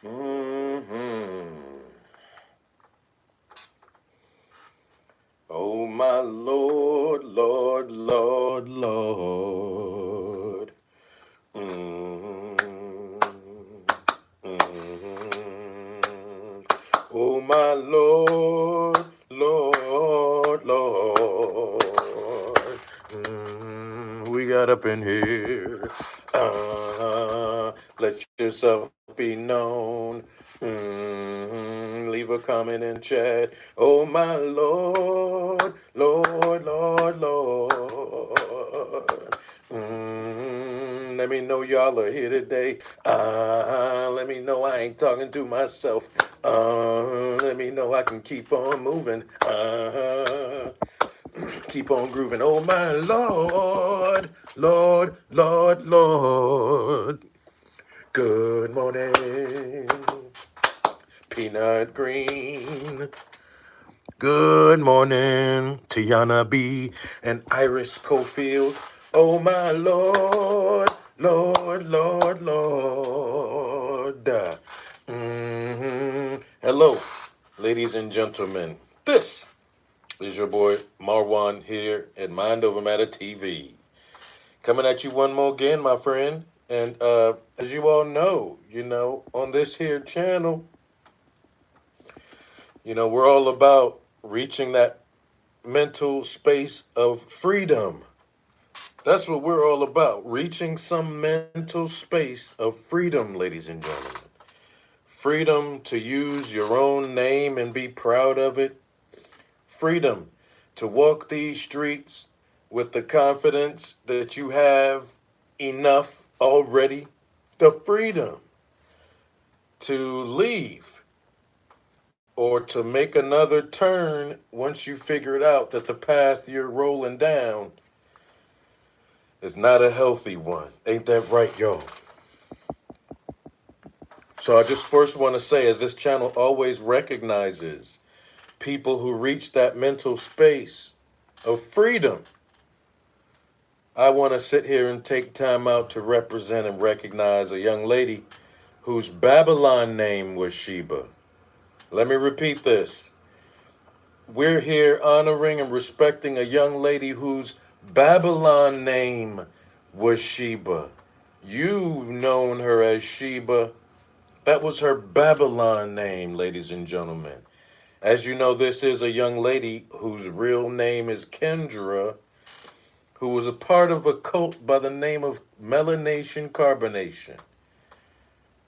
Mm-hmm. Oh, my Lord, Lord, Lord, Lord. Mm-hmm. Mm-hmm. Oh, my Lord, Lord, Lord. We got up in here. Let yourself be known. Leave a comment in chat. Oh, my Lord, Lord, Lord, Lord. Let me know y'all are here today. Let me know I ain't talking to myself. Let me know I can keep on moving. Keep on grooving. Oh, my Lord, Lord, Lord, Lord. Good morning, Peanut Green. Good morning, Tiana B. and Iris Cofield. Oh, my Lord, Lord, Lord, Lord. Hello, ladies and gentlemen. This is your boy Marwan here at Mind Over Matter TV. Coming at you one more again, my friend. And as you all know, on this here channel, we're all about reaching that mental space of freedom. That's what we're all about. Reaching some mental space of freedom, ladies and gentlemen. Freedom to use your own name and be proud of it. Freedom to walk these streets with the confidence that you have enough already. The freedom to leave or to make another turn once you figured out that the path you're rolling down is not a healthy one. Ain't that right, y'all? So I just first want to say, as this channel always recognizes people who reach that mental space of freedom, I want to sit here and take time out to represent and recognize a young lady whose Babylon name was Sheba. Let me repeat this. We're here honoring and respecting a young lady whose Babylon name was Sheba. You known her as Sheba. That was her Babylon name, ladies and gentlemen. As you know, this is a young lady whose real name is Kendra, who was a part of a cult by the name of MarwansMind.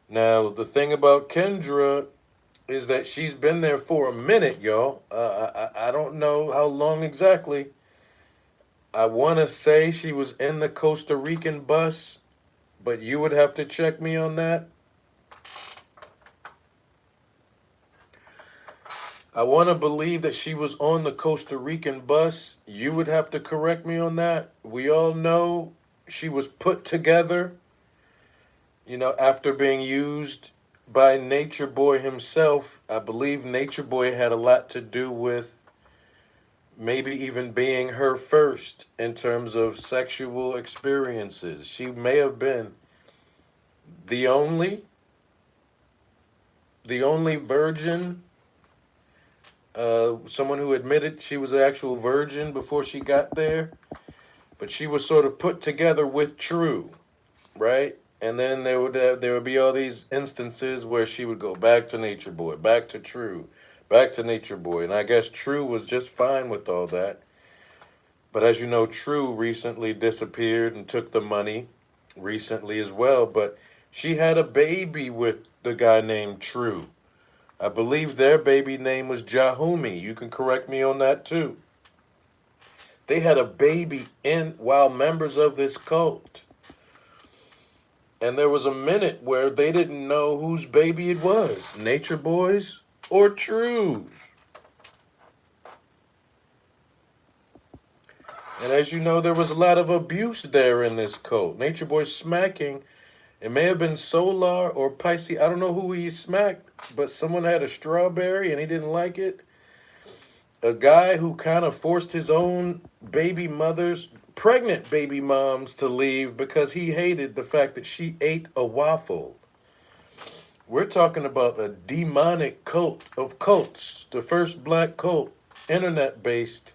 Now, the thing about Kendra is that she's been there for a minute, y'all. I don't know how long exactly. I want to say she was in the Costa Rican bus, but you would have to check me on that. I want to believe that she was on the Costa Rican bus. You would have to correct me on that. We all know she was put together, after being used by Nature Boy himself. I believe Nature Boy had a lot to do with maybe even being her first in terms of sexual experiences. She may have been the only, the only virgin, someone who admitted she was an actual virgin before she got there, but she was sort of put together with True, right? And then there would be all these instances where she would go back to Nature Boy, back to True, back to Nature Boy, and I guess True was just fine with all that. But as you know, True recently disappeared and took the money recently as well. But she had a baby with the guy named True. I believe their baby name was Jahumi. You can correct me on that too. They had a baby in while members of this cult. And there was a minute where they didn't know whose baby it was, Nature Boy's or True's. And as you know, there was a lot of abuse there in this cult. Nature Boy smacking. It may have been Solar or Pisces. I don't know who he smacked, but someone had a strawberry and he didn't like it. A guy who kind of forced his own baby mothers, pregnant baby moms, to leave because he hated the fact that she ate a waffle. We're talking about a demonic cult of cults, the first black cult, internet based.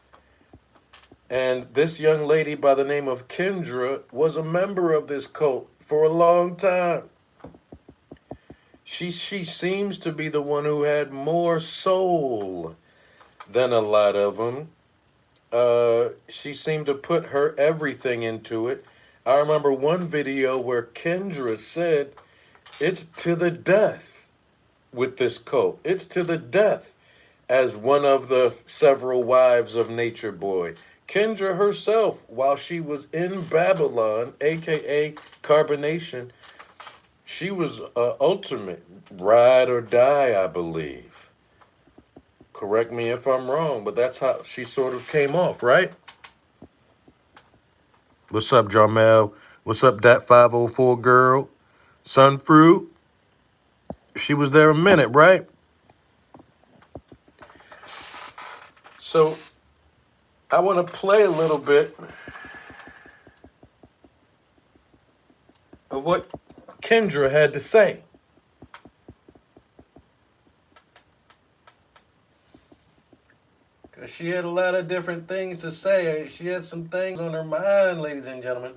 And this young lady by the name of Kendra was a member of this cult for a long time. She seems to be the one who had more soul than a lot of them. She seemed to put her everything into it. I remember one video where Kendra said, "It's to the death with this cult. It's to the death," as one of the several wives of Nature Boy. Kendra herself, while she was in Babylon, aka CarbonNation, she was ultimate ride or die, I believe. Correct me if I'm wrong, but that's how she sort of came off, right? What's up, Jarmel? What's up, that 504 girl? Sunfruit? She was there a minute, right? So I want to play a little bit of what Kendra had to say. Because she had a lot of different things to say. She had some things on her mind, ladies and gentlemen.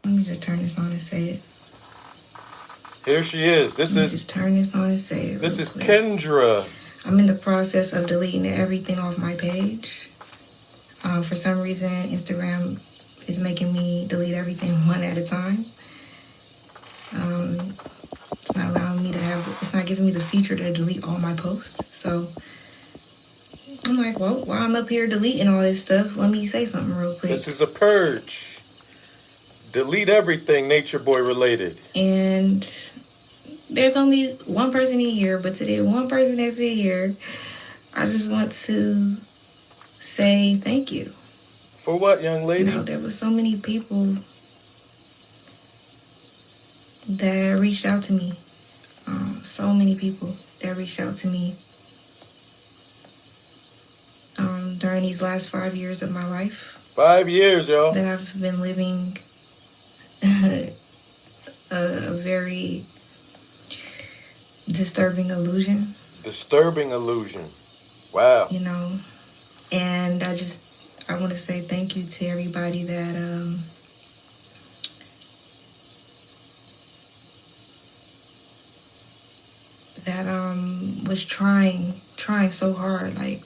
Let me just turn this on and say it. Here she is. Let me just turn this on and say it. This is quick. Kendra. I'm in the process of deleting everything off my page. For some reason, Instagram is making me delete everything one at a time. It's not allowing me to have, it's not giving me the feature to delete all my posts. So I'm like, well, while I'm up here deleting all this stuff, let me say something real quick. This is a purge. Delete everything Nature Boy related. And there's only one person in here, but to the one person that's in here, I just want to say thank you. For what, young lady? You know, there were so many people that reached out to me. So many people that reached out to me during these last 5 years of my life. 5 years, y'all. That I've been living a very disturbing illusion. Disturbing illusion. Wow. You know, and I want to say thank you to everybody that was trying so hard. Like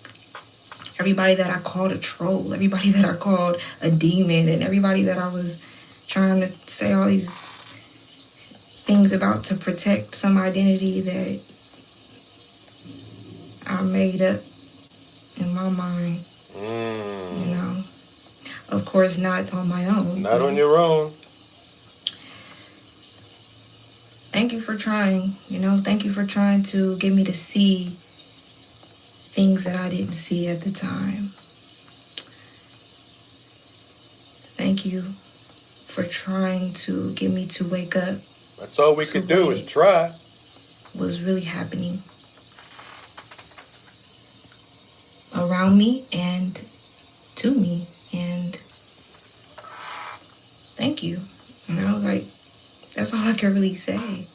everybody that I called a troll, everybody that I called a demon, and everybody that I was trying to say all these things about to protect some identity that I made up in my mind. You know, of course, not on my own. Not on your own. Thank you for trying, you know, thank you for trying to get me to see things that I didn't see at the time. Thank you for trying to get me to wake up. That's all we could do is try. Was really happening around me and to me, and thank you. You know, like, that's all I can really say.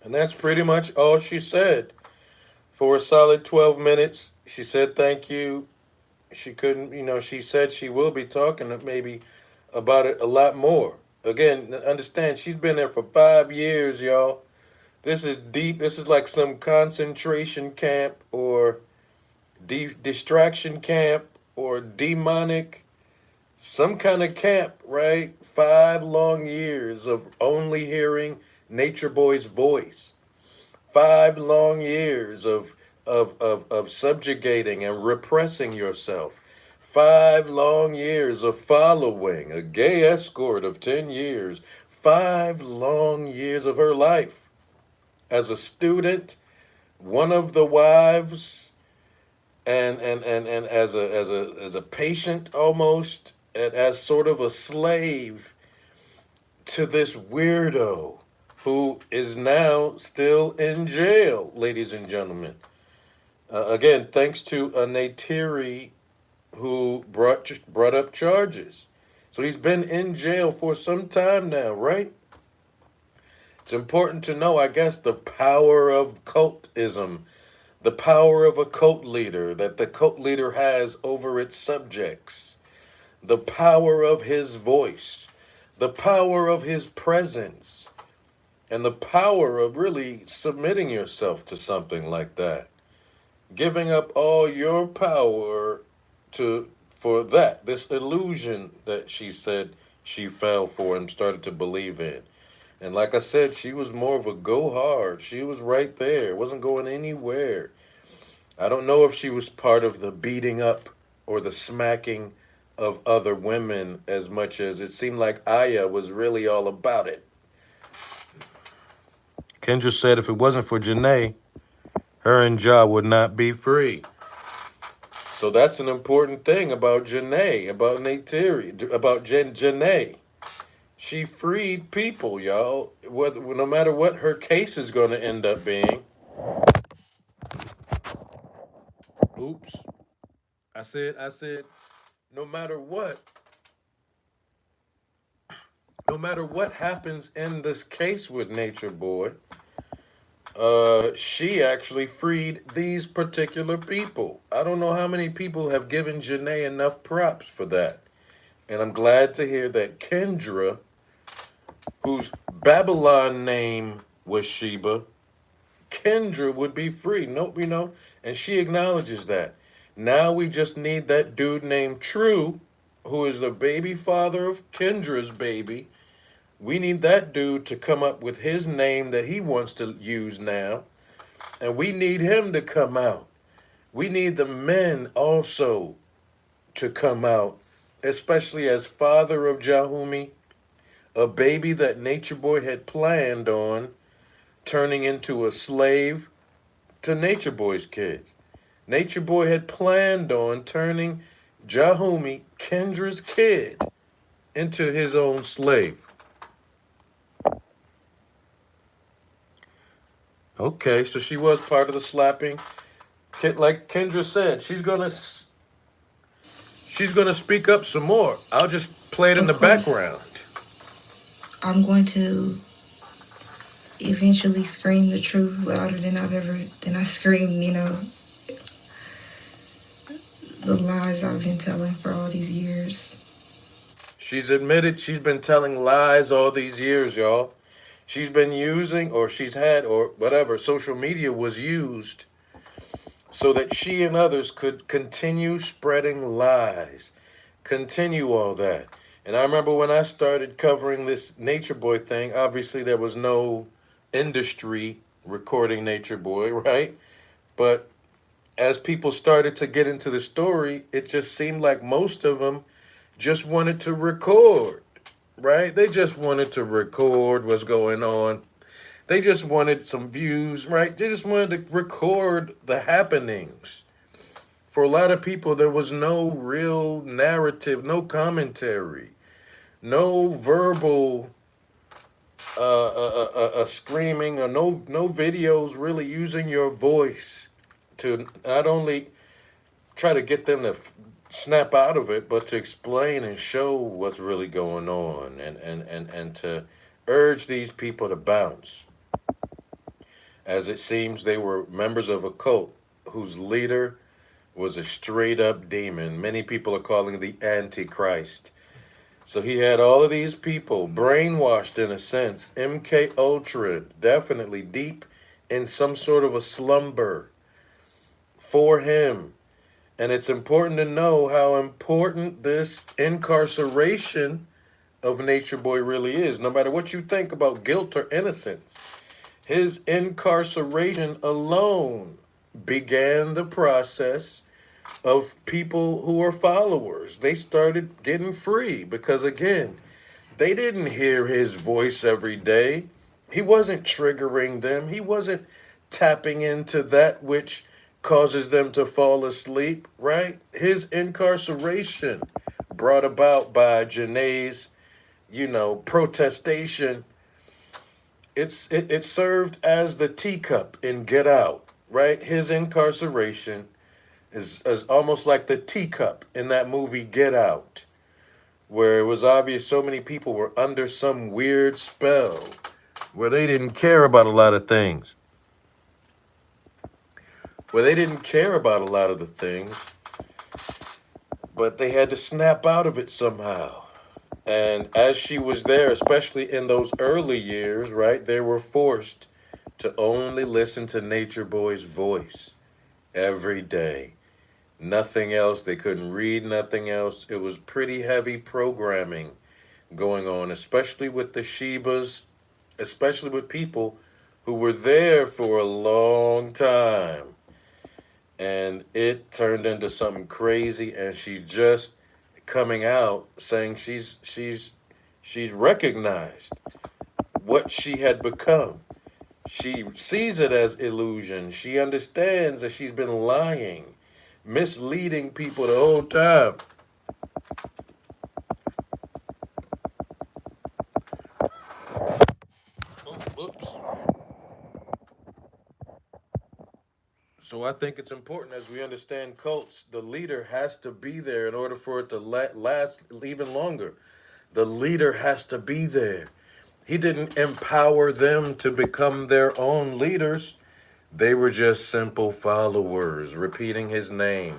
And that's pretty much all she said. For a solid 12 minutes, she said thank you. She couldn't, you know, she said she will be talking maybe about it a lot more. Again, understand, she's been there for 5 years, y'all. This is deep. This is like some concentration camp or distraction camp or demonic, some kind of camp, right? 5 long years of only hearing Nature Boy's voice. 5 long years of subjugating and repressing yourself. 5 long years of following a gay escort of 10 years. 5 long years of her life as a student, one of the wives, and as a patient almost, and as sort of a slave to this weirdo who is now still in jail, ladies and gentlemen. Again, thanks to Neytiri who brought up charges. So he's been in jail for some time now, right? It's important to know, I guess, the power of cultism, the power of a cult leader that the cult leader has over its subjects, the power of his voice, the power of his presence, and the power of really submitting yourself to something like that. Giving up all your power to for that, this illusion that she said she fell for and started to believe in. And like I said, she was more of a go hard. She was right there, wasn't going anywhere. I don't know if she was part of the beating up or the smacking of other women as much as it seemed like Aya was really all about it. Kendra said if it wasn't for Janae, her and Ja would not be free. So that's an important thing about Janae, about Neytiri, about Janae. She freed people, y'all. No matter what her case is going to end up being. Oops. I said, no matter what, no matter what happens in this case with Nature Boy, she actually freed these particular people. I don't know how many people have given Janae enough props for that. And I'm glad to hear that Kendra, whose Babylon name was Sheba, Kendra would be free. Nope, and she acknowledges that. Now we just need that dude named True, who is the baby father of Kendra's baby. We need that dude to come up with his name that he wants to use now. And we need him to come out. We need the men also to come out, especially as father of Jahumi, a baby that Nature Boy had planned on turning into a slave to Nature Boy's kids. Nature Boy had planned on turning Jahumi, Kendra's kid, into his own slave. Okay, so she was part of the slapping. Like Kendra said, she's gonna speak up some more. I'll just play it in Of the course, background. I'm going to eventually scream the truth louder than I screamed, the lies I've been telling for all these years. She's admitted she's been telling lies all these years, y'all. She's been using, or she's had, or whatever, social media was used so that she and others could continue spreading lies, continue all that. And I remember when I started covering this Nature Boy thing, obviously there was no industry recording Nature Boy, right? But as people started to get into the story, it just seemed like most of them just wanted to record, right? They just wanted to record what's going on. They just wanted some views, right? They just wanted to record the happenings. For a lot of people, there was no real narrative, no commentary, no verbal screaming, or no videos really using your voice to not only try to get them to snap out of it, but to explain and show what's really going on, and to urge these people to bounce. As it seems they were members of a cult whose leader was a straight up demon. Many people are calling the Antichrist. So he had all of these people brainwashed in a sense. MK Ultra, definitely deep in some sort of a slumber for him. And it's important to know how important this incarceration of Nature Boy really is. No matter what you think about guilt or innocence, his incarceration alone began the process of people who were followers. They started getting free because, again, they didn't hear his voice every day. He wasn't triggering them. He wasn't tapping into that which causes them to fall asleep, right? His incarceration, brought about by Janae's, protestation, it served as the teacup in Get Out, right? His incarceration is almost like the teacup in that movie Get Out, where it was obvious so many people were under some weird spell where they didn't care about a lot of things. Where they didn't care about a lot of the things, but they had to snap out of it somehow. And as she was there, especially in those early years, right, they were forced to only listen to Nature Boy's voice every day. Nothing else. They couldn't read nothing else. It was pretty heavy programming going on, especially with the Shebas, especially with people who were there for a long time. And it turned into something crazy, and she's just coming out saying she's recognized what she had become. She sees it as illusion. She understands that she's been lying, misleading people the whole time. Oh, whoops. So I think it's important as we understand cults, the leader has to be there in order for it to last even longer. The leader has to be there. He didn't empower them to become their own leaders. They were just simple followers, repeating his name,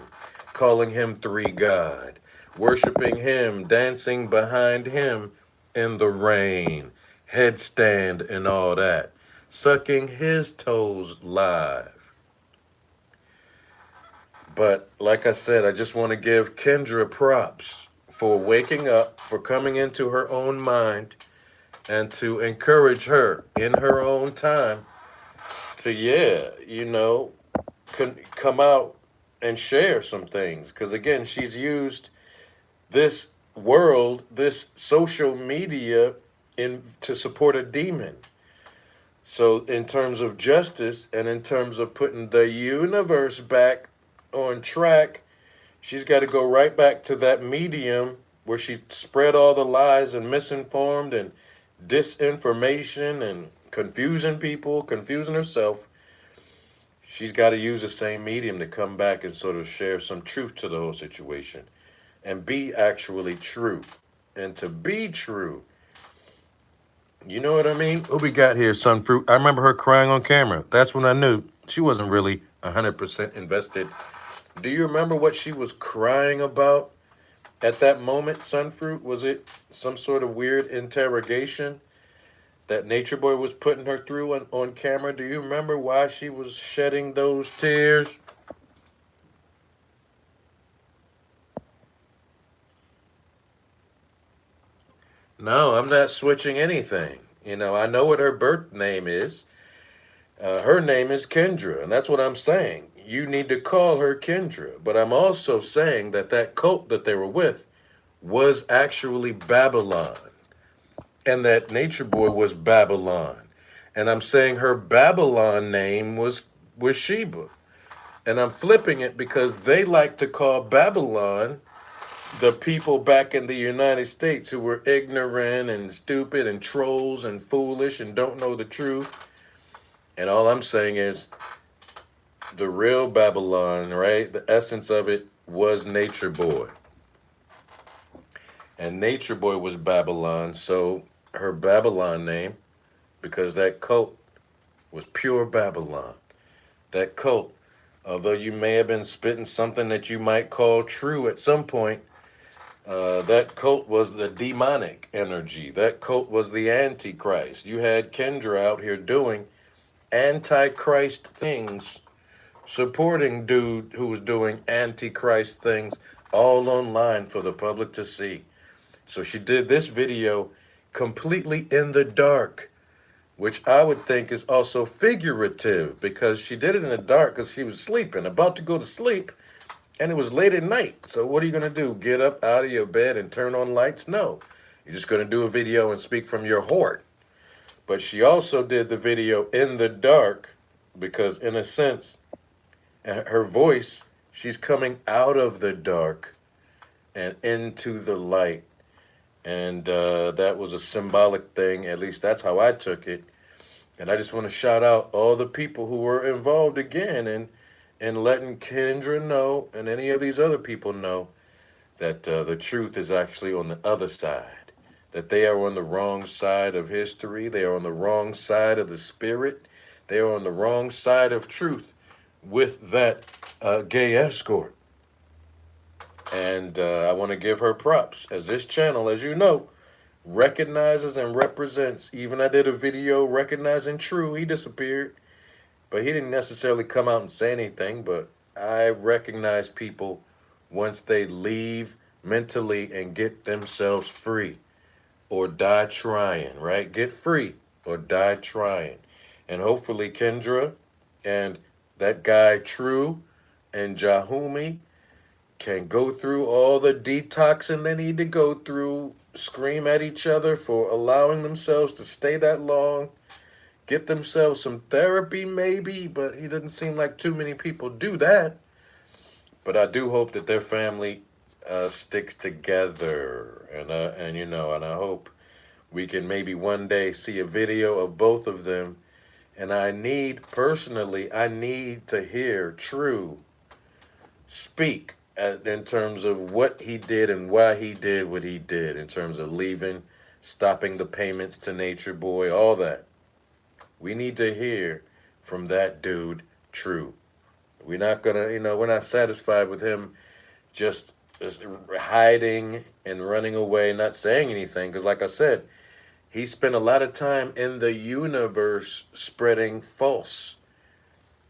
calling him three God, worshiping him, dancing behind him in the rain, headstand and all that, sucking his toes live. But like I said, I just want to give Kendra props for waking up, for coming into her own mind, and to encourage her in her own time to, yeah, come out and share some things. Because again, she's used this world, this social media, to support a demon. So, in terms of justice and in terms of putting the universe back on track, she's got to go right back to that medium where she spread all the lies and misinformed and disinformation and confusing people, confusing herself. She's got to use the same medium to come back and sort of share some truth to the whole situation and be actually true. And to be true, you know what I mean? Who we got here, Sunfruit? I remember her crying on camera. That's when I knew she wasn't really 100% invested. Do you remember what she was crying about at that moment, Sunfruit? Was it some sort of weird interrogation that Nature Boy was putting her through on camera? Do you remember why she was shedding those tears? No, I'm not switching anything. I know what her birth name is. Her name is Kendra, and that's what I'm saying. You need to call her Kendra. But I'm also saying that that cult that they were with was actually Babylon, and that Nature Boy was Babylon. And I'm saying her Babylon name was Sheba. And I'm flipping it because they like to call Babylon the people back in the United States who were ignorant and stupid and trolls and foolish and don't know the truth. And all I'm saying is the real Babylon, right? The essence of it was Nature Boy. And Nature Boy was Babylon, so her Babylon name, because that cult was pure Babylon. That cult, although you may have been spitting something that you might call true at some point, that cult was the demonic energy. That cult was the Antichrist. You had Kendra out here doing Antichrist things, supporting dude who was doing Antichrist things all online for the public to see. So she did this video completely in the dark, which I would think is also figurative because she did it in the dark because she was sleeping, about to go to sleep, and it was late at night. So what are you going to do? Get up out of your bed and turn on lights? No. You're just going to do a video and speak from your heart. But she also did the video in the dark because, in a sense, her voice, she's coming out of the dark and into the light. And that was a symbolic thing. At least that's how I took it. And I just want to shout out all the people who were involved again and letting Kendra know and any of these other people know that the truth is actually on the other side. That they are on the wrong side of history. They are on the wrong side of the spirit. They are on the wrong side of truth with that gay escort. And I want to give her props, as this channel, as you know, recognizes and represents. Even I did a video recognizing True. He disappeared, but he didn't necessarily come out and say anything. But I recognize people once they leave mentally and get themselves free or die trying, right? Get free or die trying. And hopefully Kendra and that guy True and Jahumi can go through all the detoxing they need to go through, scream at each other for allowing themselves to stay that long, get themselves some therapy maybe, but he doesn't seem like too many people do that. But I do hope that their family sticks together, and you know, and I hope we can maybe one day see a video of both of them. And I need personally, I need to hear True speak in terms of what he did and why he did what he did, in terms of leaving, stopping the payments to Nature Boy, all that. We need to hear from that dude, True. We're not gonna, you know, we're not satisfied with him just hiding and running away, not saying anything. Because, like I said, he spent a lot of time in the universe spreading false.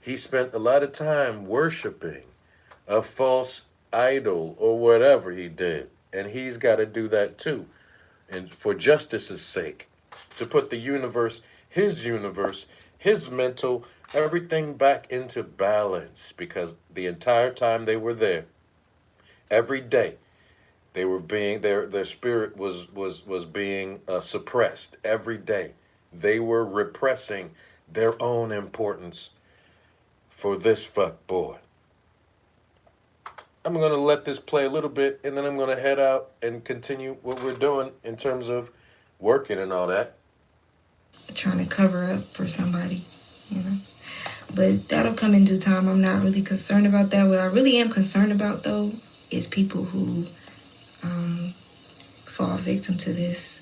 He spent a lot of time worshiping a false idol or whatever he did. And he's got to do that too. And for justice's sake, to put the universe, his mental, everything back into balance. Because the entire time they were there, every day, they were being their spirit was being suppressed every day. They were repressing their own importance for this fuck boy. I'm going to let this play a little bit, and then I'm going to head out and continue what we're doing in terms of working and all that. Trying to cover up for somebody, you know. But that'll come in due time. I'm not really concerned about that. What I really am concerned about, though, is people who fall victim to these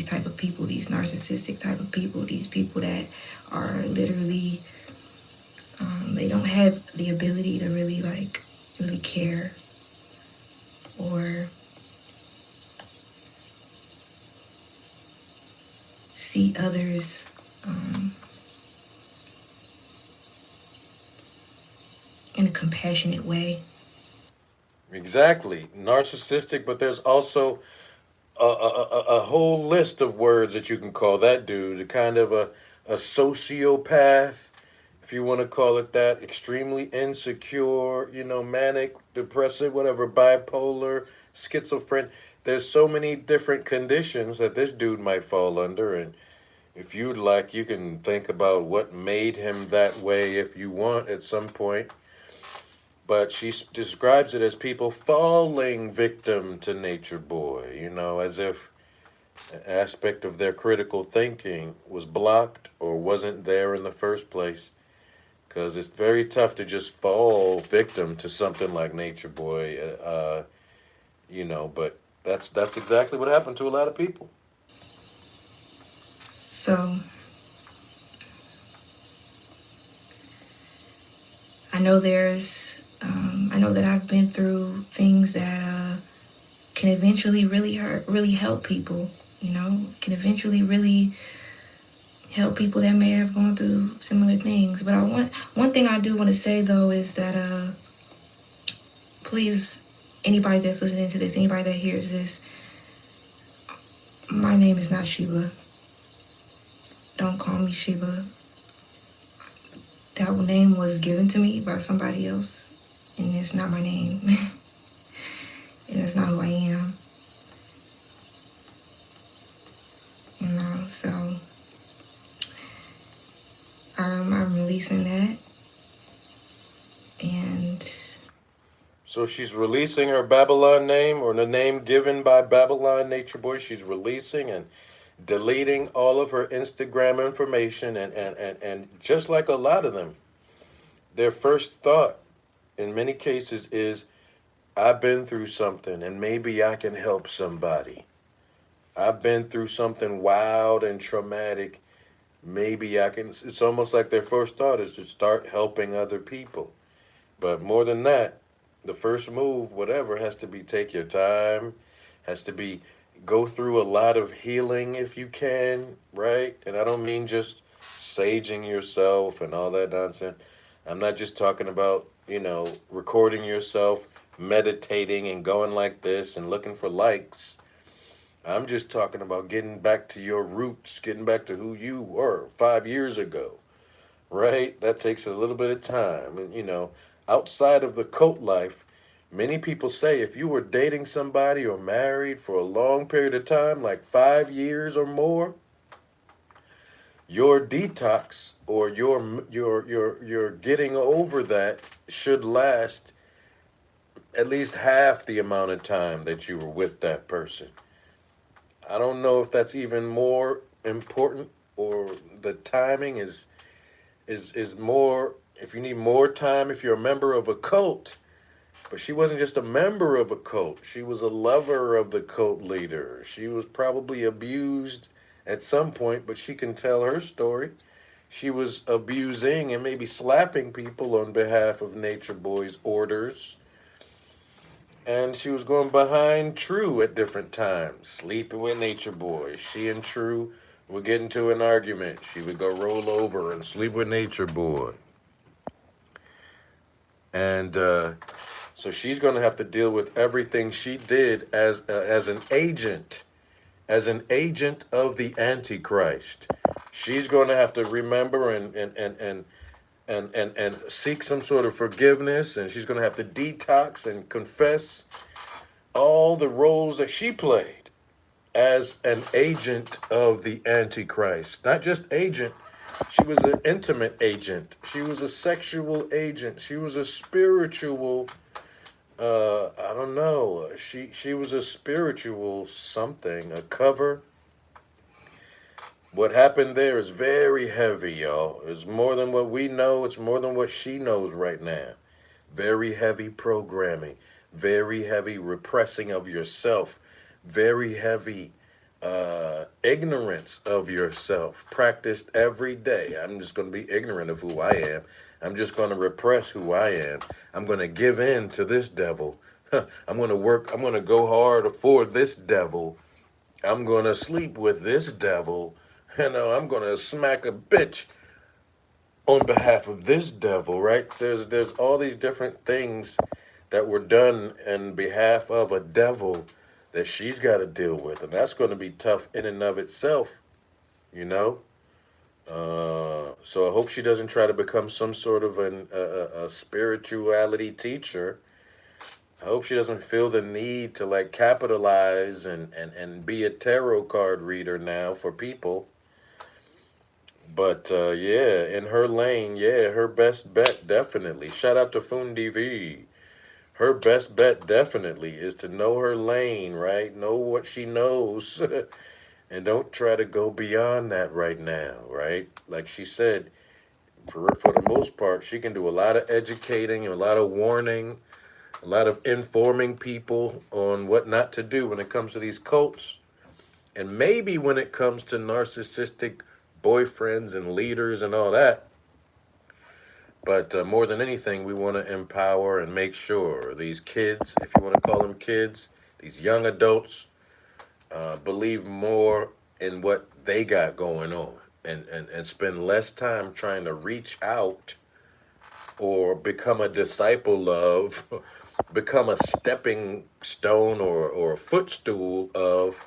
type of people, these narcissistic type of people, these people that are literally, they don't have the ability to really really care or see others in a compassionate way. Exactly. Narcissistic, but there's also a whole list of words that you can call that dude. A kind of a sociopath, if you want to call it that, extremely insecure, you know, manic, depressive, whatever, bipolar, schizophrenic. There's so many different conditions that this dude might fall under. And if you'd like, you can think about what made him that way if you want at some point. But she describes it as people falling victim to Nature Boy, you know, as if an aspect of their critical thinking was blocked or wasn't there in the first place. Because it's very tough to just fall victim to something like Nature Boy, you know, but that's exactly what happened to a lot of people. So I know I know that I've been through things that can eventually really help people, you know, can eventually really help people that may have gone through similar things. But one thing I do want to say though is that please, anybody that's listening to this, anybody that hears this, my name is not Sheba. Don't call me Sheba. That name was given to me by somebody else, and it's not my name. And it's not who I am. You know, so I'm releasing that. And So she's releasing her Babylon name, or the name given by Babylon Nature Boy. She's releasing, and deleting all of her Instagram information, and just like a lot of them, their first thought in many cases is, I've been through something and maybe I can help somebody. I've been through something wild and traumatic. Maybe I can. It's almost like their first thought is to start helping other people. But more than that, the first move, whatever, has to be take your time, has to be go through a lot of healing if you can, right? And I don't mean just saging yourself and all that nonsense. I'm not just talking about, recording yourself, meditating and going like this and looking for likes. I'm just talking about getting back to your roots, getting back to who you were 5 years ago, right? That takes a little bit of time. And, outside of the cult life, many people say if you were dating somebody or married for a long period of time, like 5 years or more, your detox or your getting over that should last at least half the amount of time that you were with that person. I don't know if that's even more important or the timing is more, if you need more time if you're a member of a cult. But she wasn't just a member of a cult. She was a lover of the cult leader. She was probably abused at some point, but she can tell her story. She was abusing and maybe slapping people on behalf of Nature Boy's orders. And she was going behind True at different times, sleeping with Nature Boy. She and True would get into an argument. She would go roll over and sleep with Nature Boy. And so she's going to have to deal with everything she did as an agent, of the Antichrist. She's going to have to remember and seek some sort of forgiveness, and she's going to have to detox and confess all the roles that she played as an agent of the Antichrist. Not just agent, she was an intimate agent. She was a sexual agent. She was a spiritual, I don't know. She was a spiritual something, a cover. What happened there is very heavy, y'all. It's more than what we know. It's more than what she knows right now. Very heavy programming. Very heavy repressing of yourself. Very heavy ignorance of yourself. Practiced every day. I'm just going to be ignorant of who I am. I'm just going to repress who I am. I'm going to give in to this devil. I'm going to work. I'm going to go hard for this devil. I'm going to sleep with this devil. I'm going to smack a bitch on behalf of this devil, right? There's all these different things that were done in behalf of a devil that she's got to deal with. And that's going to be tough in and of itself, you know? So I hope she doesn't try to become some sort of a spirituality teacher. I hope she doesn't feel the need to like capitalize and be a tarot card reader now for people. But yeah, in her lane, yeah, her best bet definitely. Shout out to Fundi V. Her best bet definitely is to know her lane, right? Know what she knows. And don't try to go beyond that right now, right? Like she said, for the most part, she can do a lot of educating, a lot of warning, a lot of informing people on what not to do when it comes to these cults. And maybe when it comes to narcissistic boyfriends and leaders and all that. But more than anything, we want to empower and make sure these kids, if you want to call them kids, these young adults, believe more in what they got going on and spend less time trying to reach out or become a disciple of, become a stepping stone or a footstool of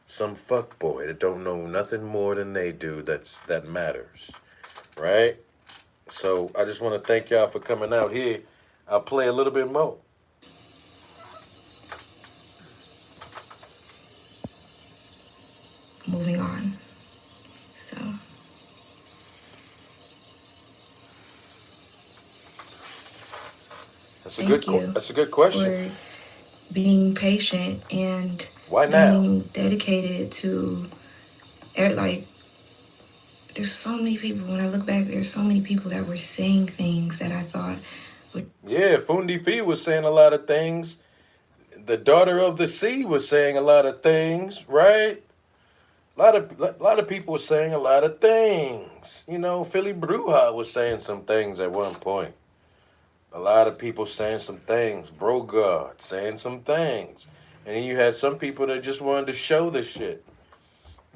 some fuckboy that don't know nothing more than they do that matters, right? So I just want to thank y'all for coming out here. I'll play a little bit more. Moving on. So thank you. That's a good question. For being patient and Why now? being dedicated to Like, there's so many people, when I look back, there's so many people that were saying things that I thought would. Yeah, Fundi Fi was saying a lot of things. The daughter of the sea was saying a lot of things, right? A lot of people were saying a lot of things. Philly Bruja was saying some things at one point. A lot of people saying some things. Bro God saying some things. And then you had some people that just wanted to show the shit.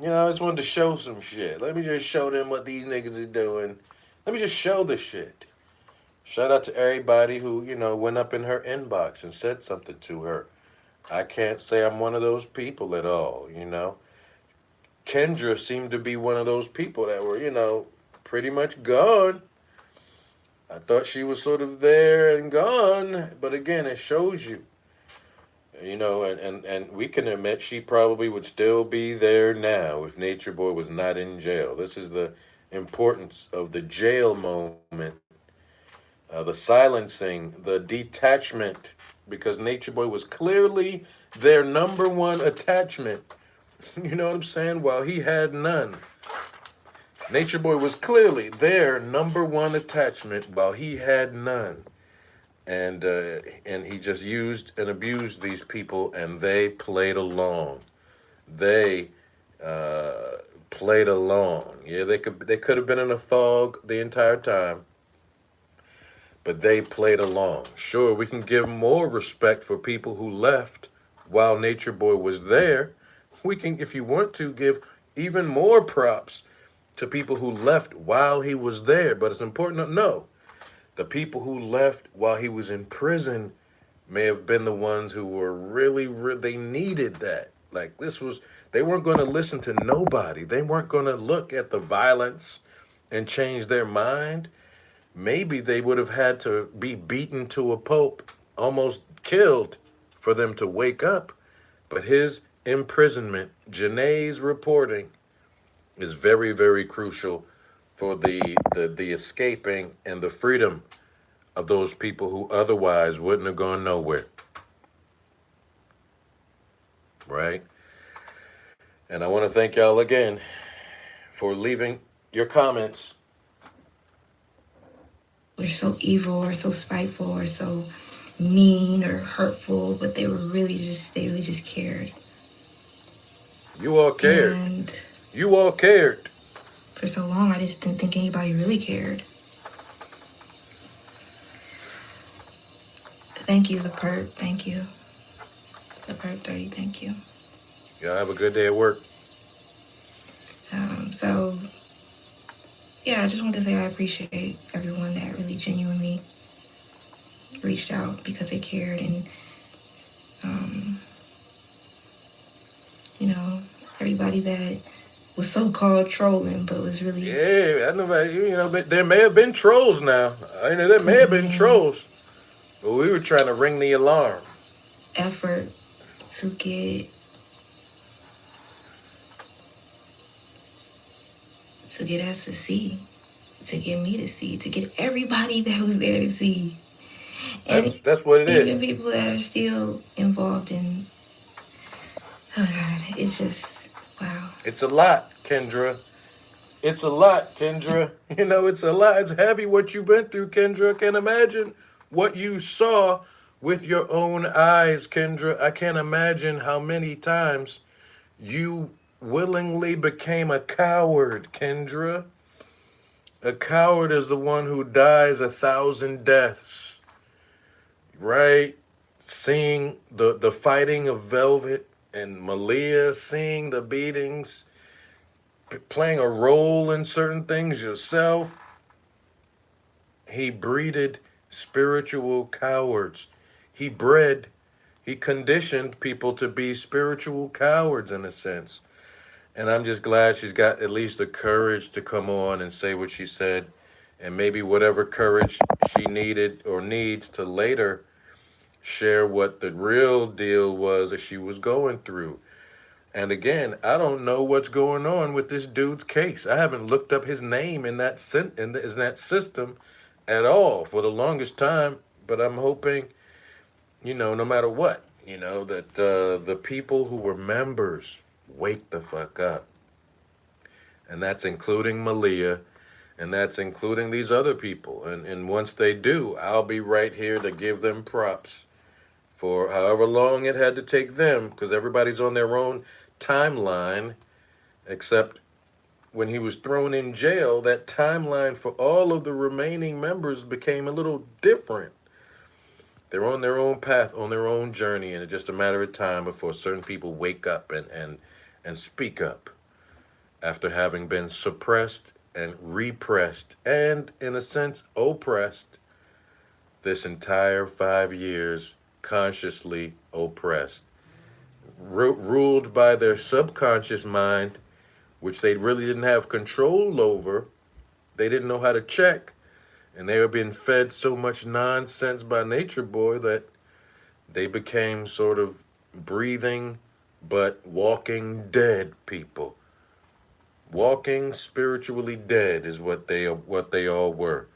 I just wanted to show some shit. Let me just show them what these niggas are doing. Let me just show the shit. Shout out to everybody who, went up in her inbox and said something to her. I can't say I'm one of those people at all. Kendra seemed to be one of those people that were, pretty much gone. I thought she was sort of there and gone, but again, it shows you, and we can admit she probably would still be there now if Nature Boy was not in jail. This is the importance of the jail moment, the silencing, the detachment, because Nature Boy was clearly their number one attachment. You know what I'm saying? While he had none. Nature Boy was clearly their number one attachment while he had none. And he just used and abused these people, and they played along. They played along. Yeah, they could have been in a fog the entire time, but they played along. Sure, we can give more respect for people who left while Nature Boy was there. We can, if you want to, give even more props to people who left while he was there. But it's important to know the people who left while he was in prison may have been the ones who were really, they needed that. Like, they weren't going to listen to nobody. They weren't going to look at the violence and change their mind. Maybe they would have had to be beaten to a pulp, almost killed, for them to wake up. But his imprisonment, Janae's reporting, is very, very crucial for the escaping and the freedom of those people who otherwise wouldn't have gone nowhere. Right? And I want to thank y'all again for leaving your comments. Were so evil or so spiteful or so mean or hurtful, but they really just cared. You all cared. And You all cared. for so long, I just didn't think anybody really cared. Thank you, the perp. Thank you. The perp 30, thank you. Y'all have a good day at work. So, yeah, I just want to say I appreciate everyone that really genuinely reached out because they cared. And, everybody that was so-called trolling, but was really... Yeah, I know. There may have been trolls now. There may have been trolls. But we were trying to ring the alarm. Effort to get us to see, to get me to see, to get everybody that was there to see. And that's what it is. Even people that are still involved in... Oh, God, it's just... Wow. It's a lot, Kendra. It's a lot, Kendra. It's a lot. It's heavy what you've been through, Kendra. I can't imagine what you saw with your own eyes, Kendra. I can't imagine how many times you willingly became a coward, Kendra. A coward is the one who dies 1,000 deaths. Right? Seeing the fighting of Velvet and Malia, seeing the beatings, playing a role in certain things yourself. He breeded spiritual cowards. He conditioned people to be spiritual cowards in a sense. And I'm just glad she's got at least the courage to come on and say what she said. And maybe whatever courage she needed or needs to later share what the real deal was that she was going through. And again, I don't know what's going on with this dude's case. I haven't looked up his name in that system at all for the longest time. But I'm hoping, no matter what, that the people who were members wake the fuck up. And that's including Malia, and that's including these other people. And once they do, I'll be right here to give them props for however long it had to take them, because everybody's on their own timeline, except when he was thrown in jail, that timeline for all of the remaining members became a little different. They're on their own path, on their own journey, and it's just a matter of time before certain people wake up and speak up after having been suppressed and repressed and, in a sense, oppressed this entire 5 years, consciously oppressed, ruled by their subconscious mind, which they really didn't have control over. They didn't know how to check, and they were being fed so much nonsense by Nature Boy that they became sort of breathing but walking dead people. Walking spiritually dead is what they all were.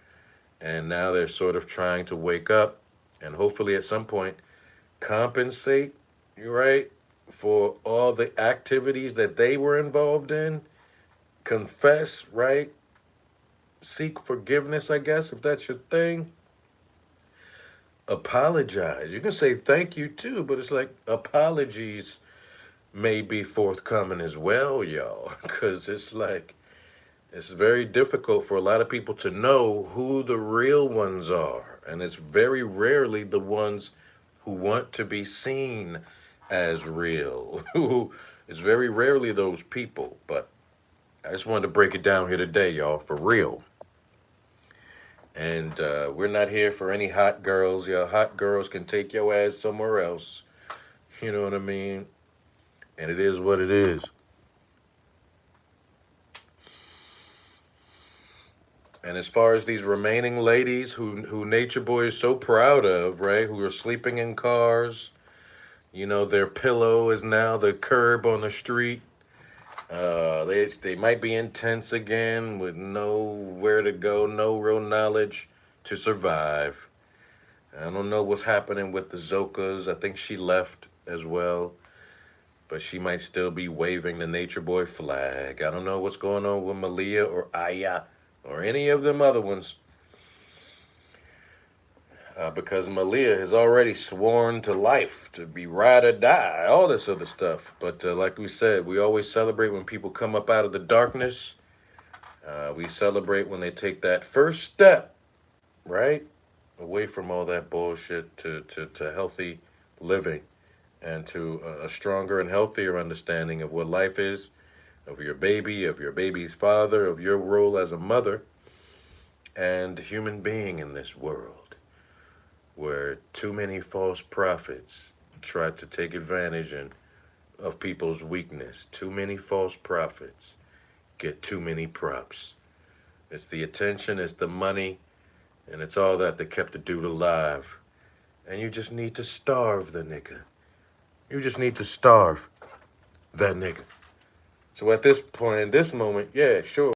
And now they're sort of trying to wake up and hopefully at some point compensate, right, for all the activities that they were involved in. Confess, right? Seek forgiveness, I guess, if that's your thing. Apologize. You can say thank you too, but it's like apologies may be forthcoming as well, y'all. Because it's like, it's very difficult for a lot of people to know who the real ones are. And it's very rarely the ones who want to be seen as real. It's very rarely those people. But I just wanted to break it down here today, y'all, for real. And we're not here for any hot girls. Y'all hot girls can take your ass somewhere else. You know what I mean? And it is what it is. And as far as these remaining ladies who Nature Boy is so proud of, right, who are sleeping in cars, you know, their pillow is now the curb on the street. They might be intense again with nowhere to go, no real knowledge to survive. I don't know what's happening with the Zokas. I think she left as well, but she might still be waving the Nature Boy flag. I don't know what's going on with Malia or Aya or any of them other ones. Because Malia has already sworn to life, to be ride or die, all this other stuff. But like we said, we always celebrate when people come up out of the darkness. We celebrate when they take that first step, right? Away from all that bullshit to healthy living and to a stronger and healthier understanding of what life is, of your baby's father, of your role as a mother and human being in this world, where too many false prophets try to take advantage of people's weakness. Too many false prophets get too many props. It's the attention, it's the money, and it's all that kept the dude alive. And you just need to starve the nigga. You just need to starve that nigga. So at this point, in this moment, yeah, sure.